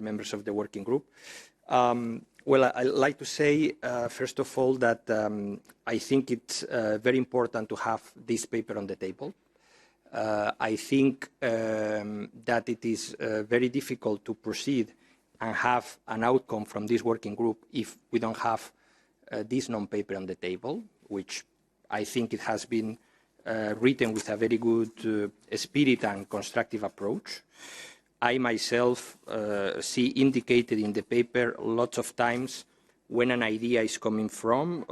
other members of the working group. Well, I'd like to say, first of all, that I think it's very important to have this paper on the table. I think that it is very difficult to proceed and have an outcome from this working group if we don't have this non-paper on the table, which I think it has been written with a very good spirit and constructive approach. I myself see indicated in the paper lots of times when an idea is coming from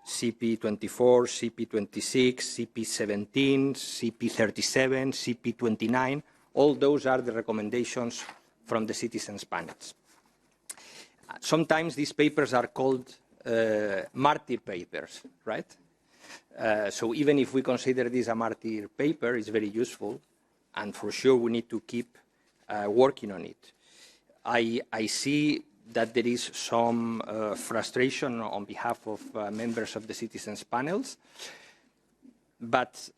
CP24, CP26, CP17, CP37, CP29. All those are the recommendations from the citizens' panels. Sometimes these papers are called martyr papers, right? So even if we consider this a martyr paper, it's very useful, and for sure we need to keep working on it. I see that there is some frustration on behalf of members of the citizens' panels, but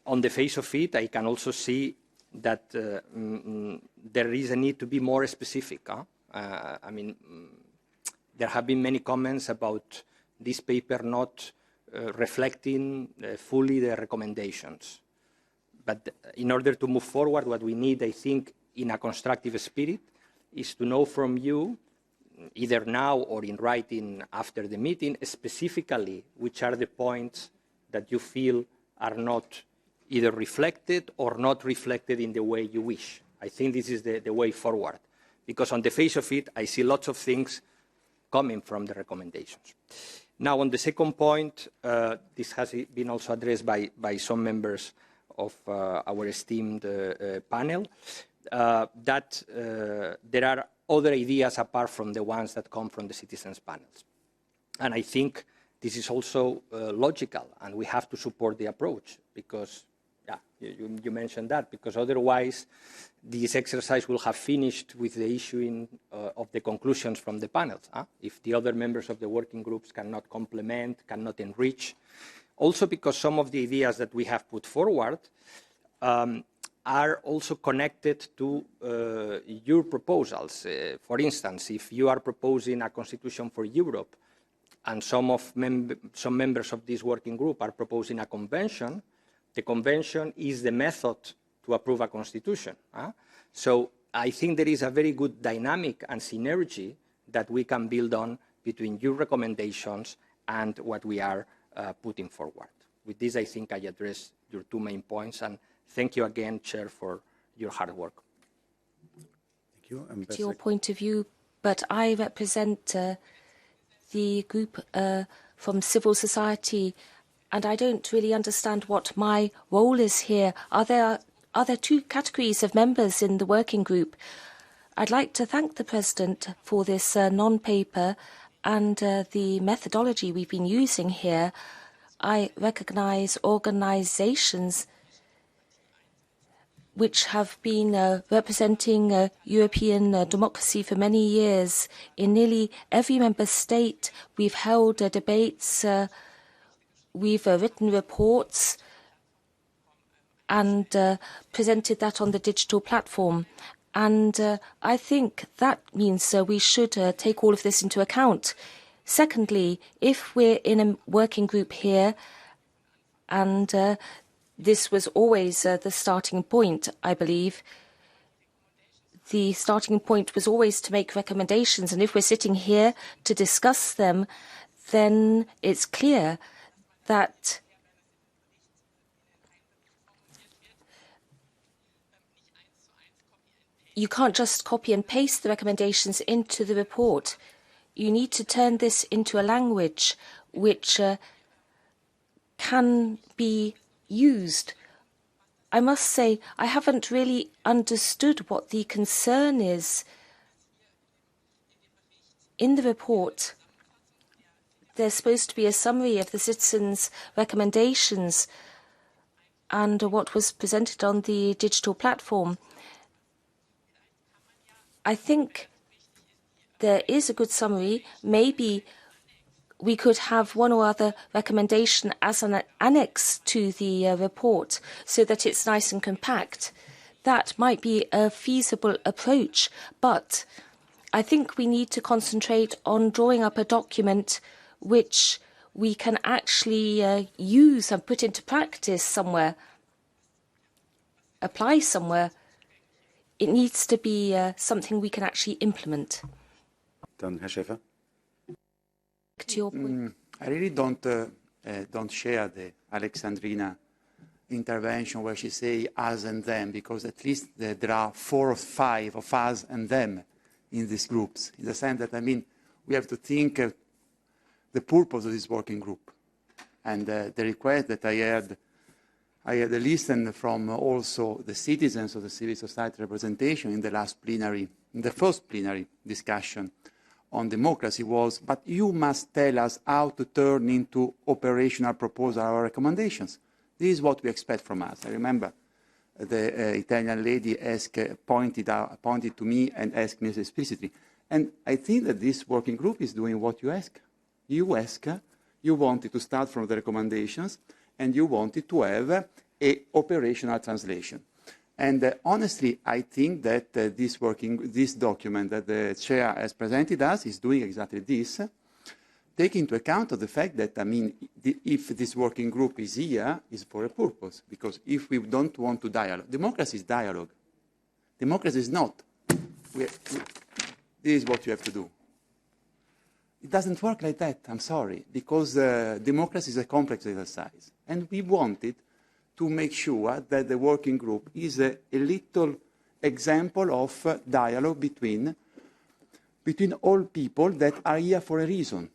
on the face of it, I can also see that there is a need to be more specific. I mean, there have been many comments about this paper not reflecting fully the recommendations. But in order to move forward, what we need, I think, in a constructive spirit, is to know from you, either now or in writing after the meeting, specifically which are the points that you feel are not either reflected or not reflected in the way you wish. I think this is the way forward, because on the face of it, I see lots of things coming from the recommendations. Now, on the second point, this has been also addressed by some members of our esteemed panel, that there are other ideas apart from the ones that come from the citizens' panels. And I think this is also logical, and we have to support the approach, because, yeah, you mentioned that, because otherwise this exercise will have finished with the issuing of the conclusions from the panels. If the other members of the working groups cannot complement, cannot enrich. Also because some of the ideas that we have put forward are also connected to your proposals. For instance, if you are proposing a constitution for Europe and some members of this working group are proposing a convention, the convention is the method to approve a constitution. So I think there is a very good dynamic and synergy that we can build on between your recommendations and what we are putting forward. With this, I think I addressed your two main points, and thank you again, Chair, for your hard work. Thank you. To your point of view, but I represent the group from civil society, and I don't really understand what my role is here. Are there two categories of members in the working group? I'd like to thank the President for this non-paper and the methodology we've been using here. I recognize organizations which have been representing European democracy for many years. In nearly every member state, we've held debates, we've written reports, and presented that on the digital platform. And I think that means we should take all of this into account. Secondly, if we're in a working group here, and this was always the starting point, I believe, the starting point was always to make recommendations, and if we're sitting here to discuss them, then it's clear that you can't just copy and paste the recommendations into the report. You need to turn this into a language which can be used. I must say, I haven't really understood what the concern is. In the report, there's supposed to be a summary of the citizens' recommendations and what was presented on the digital platform. I think there is a good summary. Maybe we could have one or other recommendation as an annex to the report so that it's nice and compact. that might be a feasible approach, but I think we need to concentrate on drawing up a document which we can actually use and put into practice somewhere, apply somewhere. It needs to be something we can actually implement. Dann Herr Schäfer. To your point. I really don't share the Alexandrina intervention where she say us and them, because at least there are 4 or 5 of us and them in these groups, in the sense that, I mean, we have to think the purpose of this working group. And the request that I had listened from also the citizens of the civil society representation in the last plenary, in the first plenary discussion on democracy was, but you must tell us how to turn into operational proposal or recommendations. This is what we expect from us. I remember the Italian lady pointed to me and asked me explicitly. And I think that this working group is doing what you ask. You wanted to start from the recommendations, and you wanted to have a operational translation. And honestly, I think that this document that the chair has presented us is doing exactly this, take into account of the fact that, I mean, if this working group is here, it's for a purpose. Because if we don't want to dialogue, democracy is dialogue. Democracy is not. This is what you have to do. It doesn't work like that, I'm sorry, because democracy is a complex exercise. And we wanted to make sure that the working group is a little example of dialogue between all people that are here for a reason.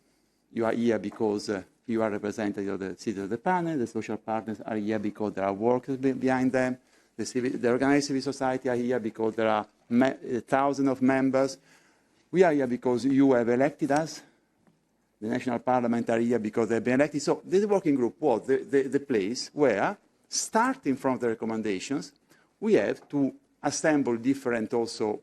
You are here because you are representative of the citizens of the panel, the social partners are here because there are workers behind them, the organized civil society are here because there are thousands of members. We are here because you have elected us. The national parliament are here because they've been elected. So this working group was the place where, starting from the recommendations, we have to assemble different also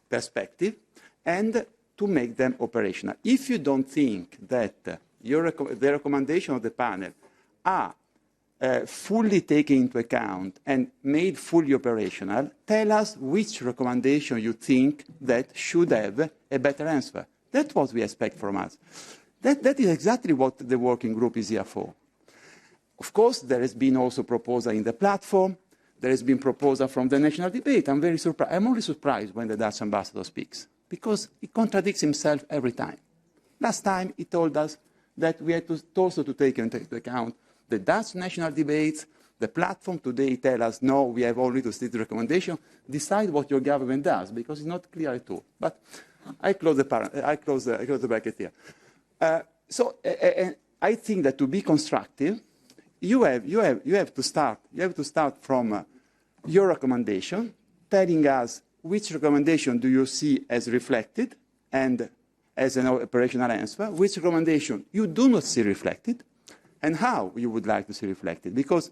perspectives and to make them operational. If you don't think that the recommendation of the panel are fully taken into account and made fully operational, tell us which recommendation you think that should have a better answer. That's what we expect from us. That is exactly what the working group is here for. Of course, there has been also proposal in the platform. There has been proposal from the national debate. I'm very surprised. I'm only surprised when the Dutch ambassador speaks, because he contradicts himself every time. Last time he told us that we had to also to take into account the Dutch national debates. The platform today tells us, no, we have only to state the recommendation. Decide what your government does, because it's not clear at all. But I close the bracket here. So I think that to be constructive, you have to start from your recommendation, telling us which recommendation do you see as reflected and as an operational answer, which recommendation you do not see reflected, and how you would like to see reflected. Because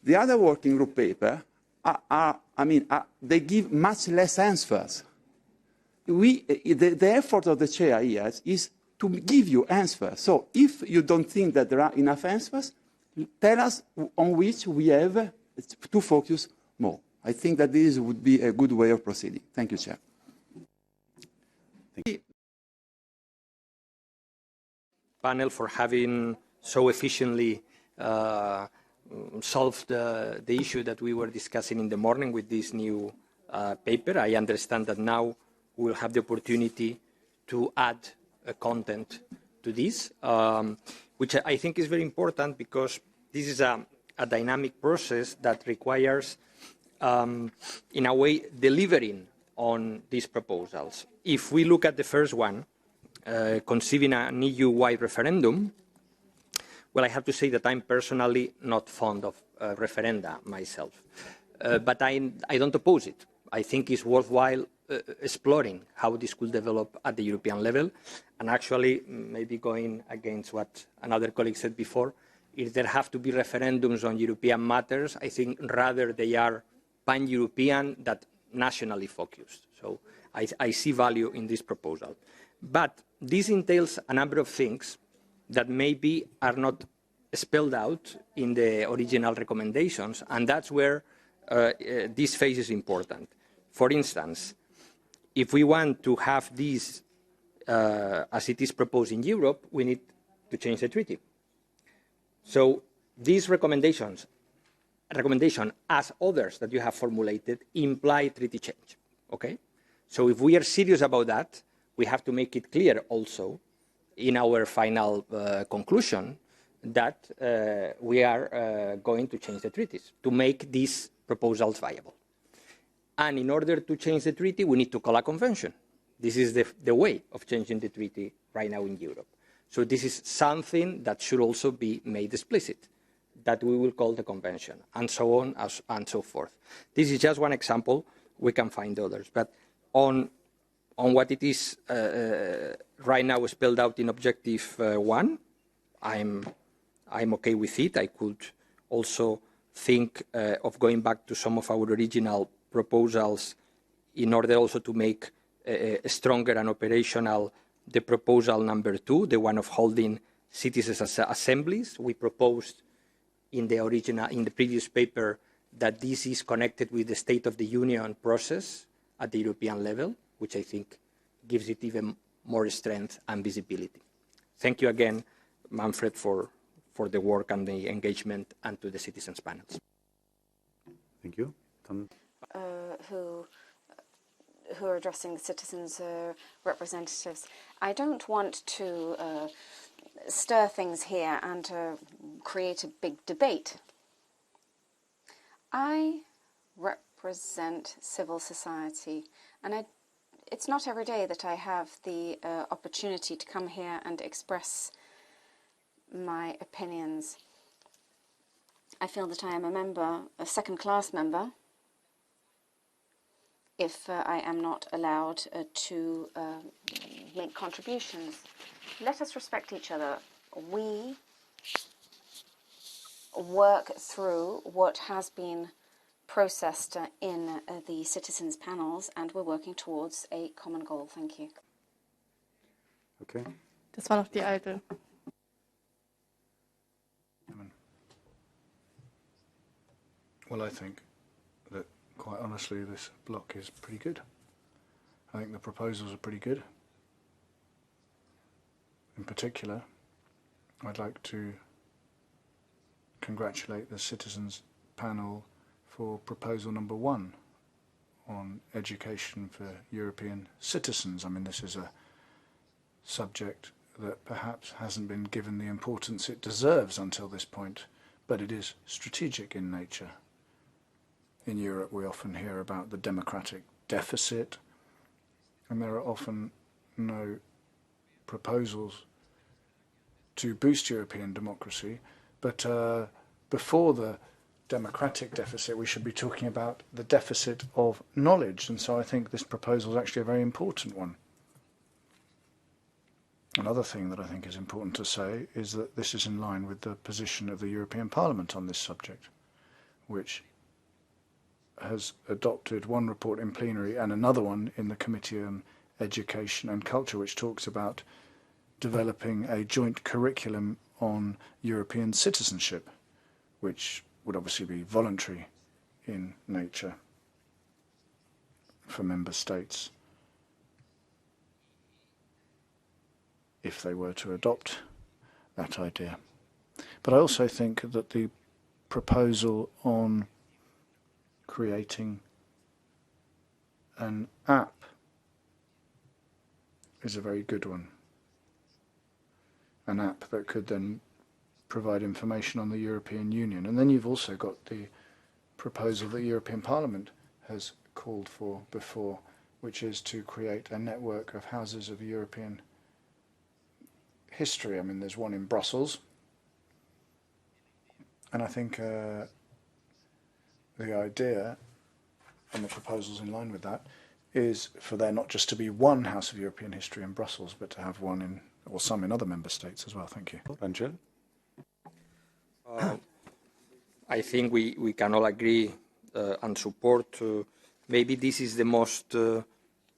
the other working group paper they give much less answers. The effort of the chair here is to give you answers. So if you don't think that there are enough answers, tell us on which we have to focus more. I think that this would be a good way of proceeding. Thank you, Chair. Thank you. Panel for having so efficiently solved the issue that we were discussing in the morning with this new paper. I understand that now we'll have the opportunity to add content to this, which I think is very important, because this is a dynamic process that requires, in a way, delivering on these proposals. If we look at the first one, conceiving an EU-wide referendum, well, I have to say that I'm personally not fond of referenda myself, but I don't oppose it. I think it's worthwhile exploring how this could develop at the European level, and actually maybe going against what another colleague said before, if there have to be referendums on European matters, I think rather they are pan-European than nationally focused. So I see value in this proposal. But this entails a number of things that maybe are not spelled out in the original recommendations, and that's where this phase is important. For instance, if we want to have this as it is proposed in Europe, we need to change the treaty. So these recommendation, as others that you have formulated, imply treaty change. Okay? So if we are serious about that, we have to make it clear also in our final conclusion that we are going to change the treaties to make these proposals viable. And in order to change the treaty, we need to call a convention. This is the way of changing the treaty right now in Europe. So this is something that should also be made explicit, that we will call the convention, and so on and so forth. This is just one example. We can find others. But on what it is right now spelled out in Objective 1, I'm okay with it. I could also think of going back to some of our original proposals in order also to make stronger and operational the proposal number 2, the one of holding citizens' assemblies. We proposed in the previous paper that this is connected with the State of the Union process at the European level, which I think gives it even more strength and visibility. Thank you again, Manfred, for the work and the engagement, and to the citizens' panels. Thank you. Who are addressing the citizens' representatives. I don't want to stir things here and create a big debate. I represent civil society, and it's not every day that I have the opportunity to come here and express my opinions. I feel that I am a member, a second-class member, if I am not allowed to make contributions. Let us respect each other. We work through what has been processed in the citizens' panels, and we're working towards a common goal. Thank you. Okay. Das war noch die alte. Well, I think that, quite honestly, this block is pretty good. I think the proposals are pretty good. In particular, I'd like to congratulate the citizens panel for proposal number 1 on education for European citizens. I mean, this is a subject that perhaps hasn't been given the importance it deserves until this point, but it is strategic in nature. In Europe, we often hear about the democratic deficit, and there are often no proposals to boost European democracy. But before the democratic deficit, we should be talking about the deficit of knowledge. And so I think this proposal is actually a very important one. Another thing that I think is important to say is that this is in line with the position of the European Parliament on this subject, which has adopted one report in plenary and another one in the Committee on Education and Culture, which talks about developing a joint curriculum on European citizenship, which would obviously be voluntary in nature for member states if they were to adopt that idea. But I also think that the proposal on creating an app is a very good one. An app that could then provide information on the European Union. And then you've also got the proposal that the European Parliament has called for before, which is to create a network of houses of European history. I mean, there's one in Brussels. And I think the idea, and the proposals in line with that, is for there not just to be one House of European History in Brussels, but to have one in, or some in other member states as well. Thank you. Angel? I think we can all agree and support. Maybe this is the most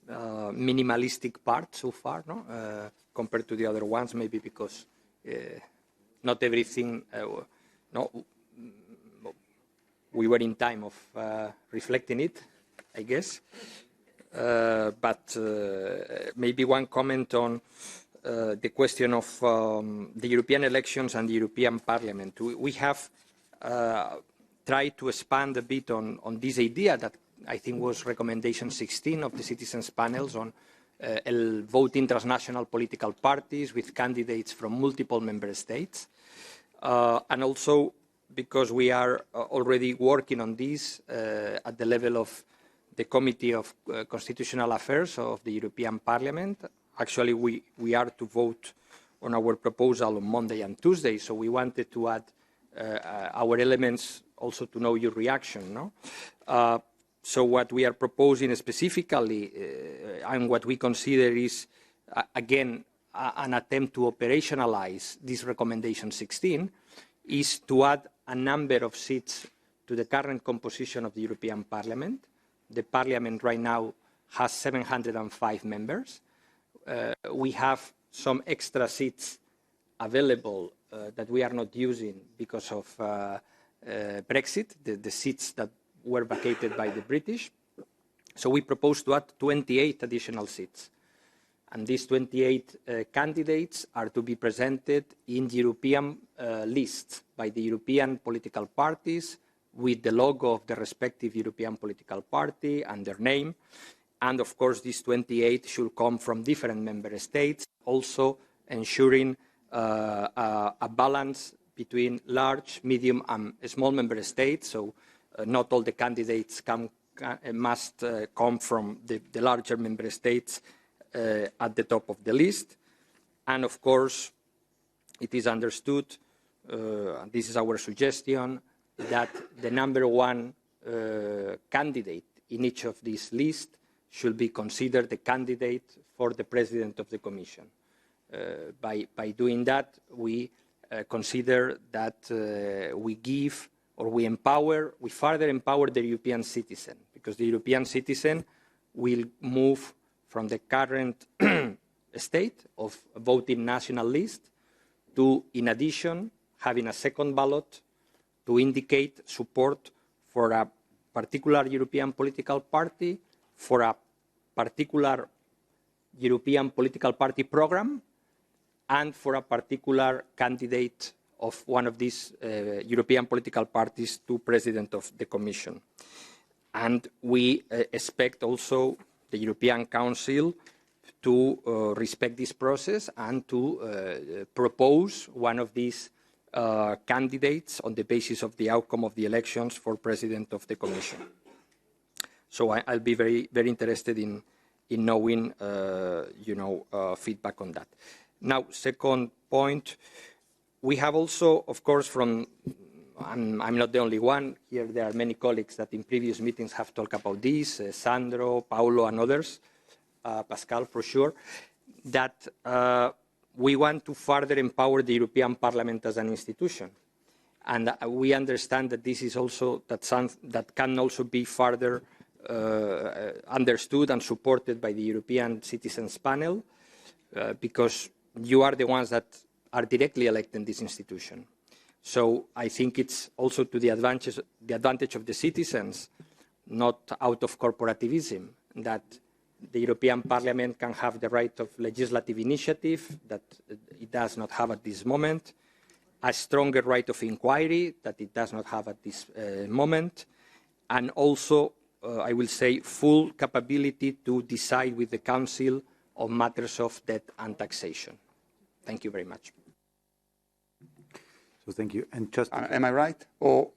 minimalistic part so far, no? Compared to the other ones, maybe because not everything, we were in time of reflecting it, I guess. But maybe one comment on the question of the European elections and the European Parliament. We have tried to expand a bit on this idea that I think was recommendation 16 of the citizens panels on voting transnational political parties with candidates from multiple member states. And also because we are already working on this at the level of the Committee of Constitutional Affairs of the European Parliament. Actually, we are to vote on our proposal on Monday and Tuesday, so we wanted to add our elements also to know your reaction. No? So what we are proposing specifically and what we consider is, again, an attempt to operationalize this recommendation 16 is to add a number of seats to the current composition of the European Parliament. The Parliament right now has 705 members. We have some extra seats available that we are not using because of Brexit, the seats that were vacated by the British. So we propose to add 28 additional seats. And these 28 candidates are to be presented in the European list by the European political parties with the logo of the respective European political party and their name. And of course, these 28 should come from different member states, also ensuring a balance between large, medium, and small member states. So not all the candidates must come from the larger member states at the top of the list. And of course, it is understood, and this is our suggestion, that the number one candidate in each of these lists should be considered the candidate for the President of the Commission. By doing that, we consider that we give or we further empower the European citizen, because the European citizen will move from the current state of voting national list to, in addition, having a second ballot to indicate support for a particular European political party, for a particular European political party program, and for a particular candidate of one of these European political parties to President of the Commission. And we expect also the European Council to respect this process and to propose one of these candidates on the basis of the outcome of the elections for President of the Commission. So I'll be very, very interested in knowing, feedback on that. Now, second point, we have also, of course, from, I'm not the only one, here there are many colleagues that in previous meetings have talked about this, Sandro, Paulo, and others, Pascal for sure, that we want to further empower the European Parliament as an institution. And we understand that this is also, that can also be further understood and supported by the European Citizens Panel, because you are the ones that are directly elected in this institution. So I think it's also to the advantage of the citizens, not out of corporativism, that the European Parliament can have the right of legislative initiative that it does not have at this moment, a stronger right of inquiry that it does not have at this moment, and also, I will say, full capability to decide with the Council on matters of debt and taxation. Thank you very much. So thank you. And just am I right? Or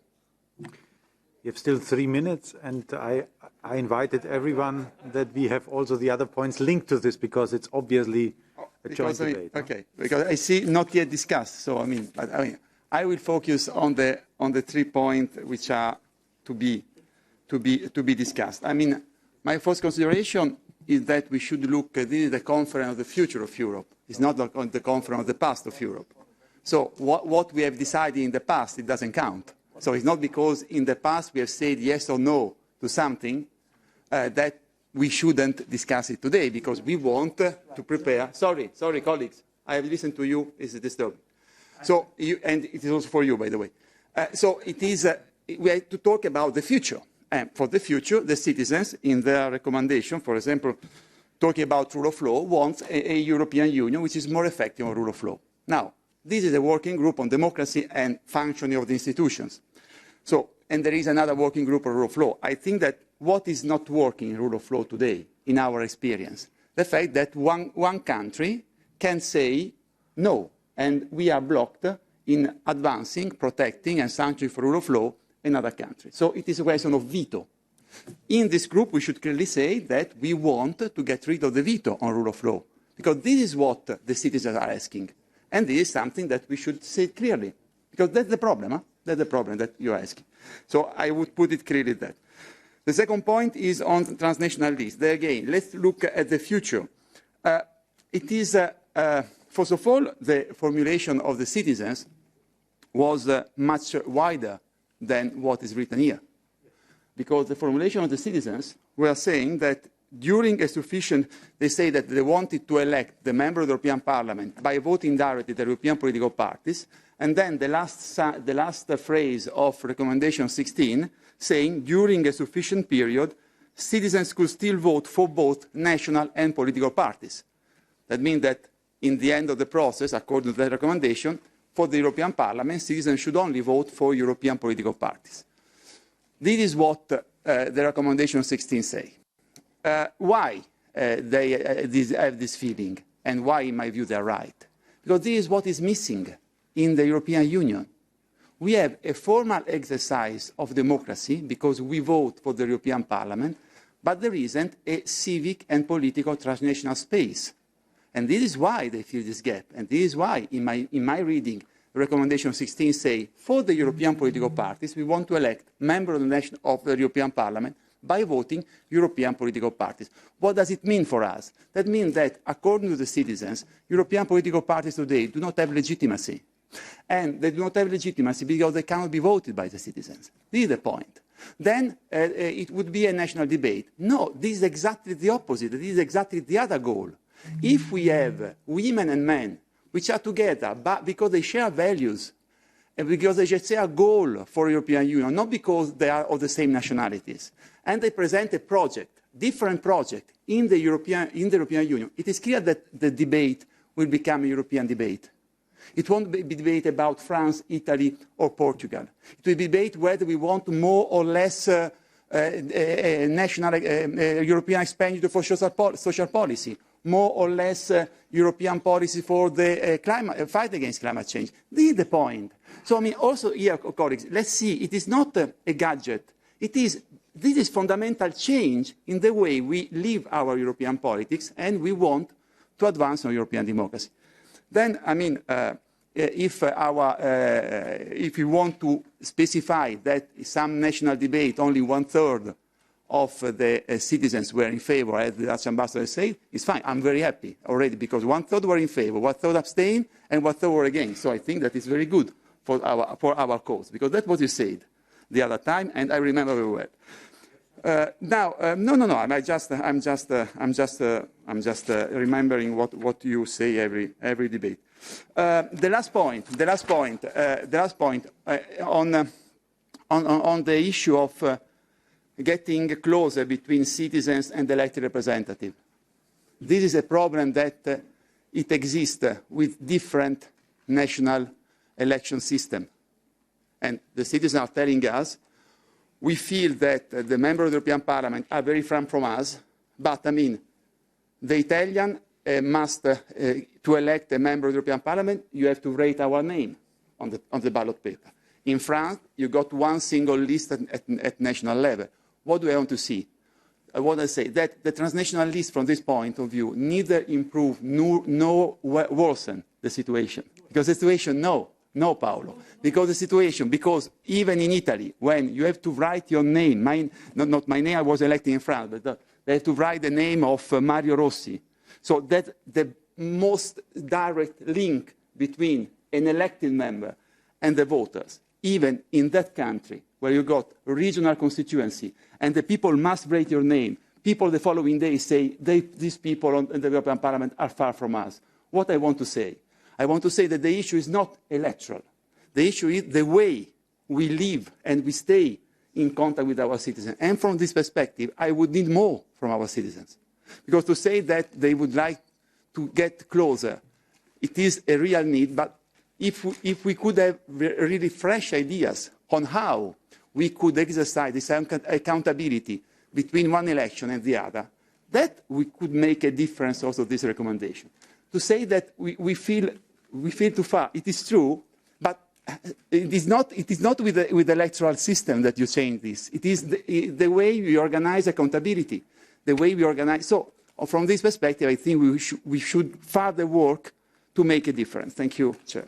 you have still 3 minutes, and I invited everyone that we have also the other points linked to this, because it's obviously a joint debate. Okay, because I see not yet discussed. So I will focus on the 3 points which are to be discussed. My first consideration is that we should look at the conference of the future of Europe. It's not the conference of the past of Europe. So what we have decided in the past, it doesn't count. So it's not because in the past we have said yes or no to something that we shouldn't discuss it today, because we want to prepare. Sorry, colleagues. I have listened to you. It's disturbing. So and it is also for you, by the way. So it is we have to talk about the future. And for the future, the citizens, in their recommendation, for example, talking about rule of law, want a European Union which is more effective on rule of law. Now, this is a working group on democracy and functioning of the institutions. So, and there is another working group on rule of law. I think that what is not working in rule of law today, in our experience, the fact that one country can say no, and we are blocked in advancing, protecting, and sanctioning for rule of law in other countries. So it is a question of veto. In this group, we should clearly say that we want to get rid of the veto on rule of law, because this is what the citizens are asking. And this is something that we should say clearly, because that's the problem. Huh? That's the problem that you're asking. So I would put it clearly that. The second point is on transnational lists. There again, let's look at the future. It is, first of all, the formulation of the citizens was much wider than what is written here. Because the formulation of the citizens were saying that during a sufficient, they say that they wanted to elect the member of the European Parliament by voting directly the European political parties, and then the last phrase of recommendation 16 saying during a sufficient period, citizens could still vote for both national and political parties. That means that in the end of the process, according to that recommendation, for the European Parliament, citizens should only vote for European political parties. This is what the recommendation 16 say. Why they have this feeling, and why, in my view, they are right? Because this is what is missing in the European Union. We have a formal exercise of democracy because we vote for the European Parliament, but there isn't a civic and political transnational space. And this is why they feel this gap. And this is why, in my reading, recommendation 16 say, for the European political parties, we want to elect members of the European Parliament by voting European political parties. What does it mean for us? That means that, according to the citizens, European political parties today do not have legitimacy. And they do not have legitimacy because they cannot be voted by the citizens. This is the point. Then it would be a national debate. No, this is exactly the opposite. This is exactly the other goal. If we have women and men which are together but because they share values and because they share a goal for the European Union, not because they are of the same nationalities, and they present a project, different project in the European Union, it is clear that the debate will become a European debate. It won't be a debate about France, Italy, or Portugal. It will be a debate whether we want more or less national European expenditure for social policy, more or less European policy for the fight against climate change. This is the point. So, I mean, also here, colleagues, let's see, it is not a gadget. This is fundamental change in the way we live our European politics, and we want to advance on European democracy. Then, I mean, if we want to specify that some national debate, only 1/3 of the citizens were in favor, as the Dutch ambassador said, it's fine. I'm very happy already because 1/3 were in favor, 1/3 abstained, and 1/3 were against. So I think that is very good for our cause, because that's what you said the other time, and I remember very well. No. I'm just remembering what you say every debate. The last point on the issue of getting closer between citizens and elected representatives. This is a problem that it exists with different national election systems. And the citizens are telling us, we feel that the members of the European Parliament are very far from us, but I mean, the Italian must, to elect a member of the European Parliament, you have to write our name on the ballot paper. In France, you got one single list at national level. What do I want to see? I want to say that the transnational list, from this point of view, neither improve nor worsen the situation. Because the situation, no, Paolo. Because even in Italy, when you have to write your name, not my name, I was elected in France, but they have to write the name of Mario Rossi. So that the most direct link between an elected member and the voters, even in that country where you got regional constituency and the people must write your name, people the following day say these people in the European Parliament are far from us. What I want to say? I want to say that the issue is not electoral. The issue is the way we live and we stay in contact with our citizens. And from this perspective, I would need more from our citizens. Because to say that they would like to get closer, it is a real need, but if we could have really fresh ideas on how we could exercise this accountability between one election and the other, that we could make a difference also this recommendation. To say that we feel too far, it is true, but it is not with the electoral system that you change this. It is the way we organize accountability, the way we organize. So from this perspective, I think we should further work to make a difference. Thank you, Chair.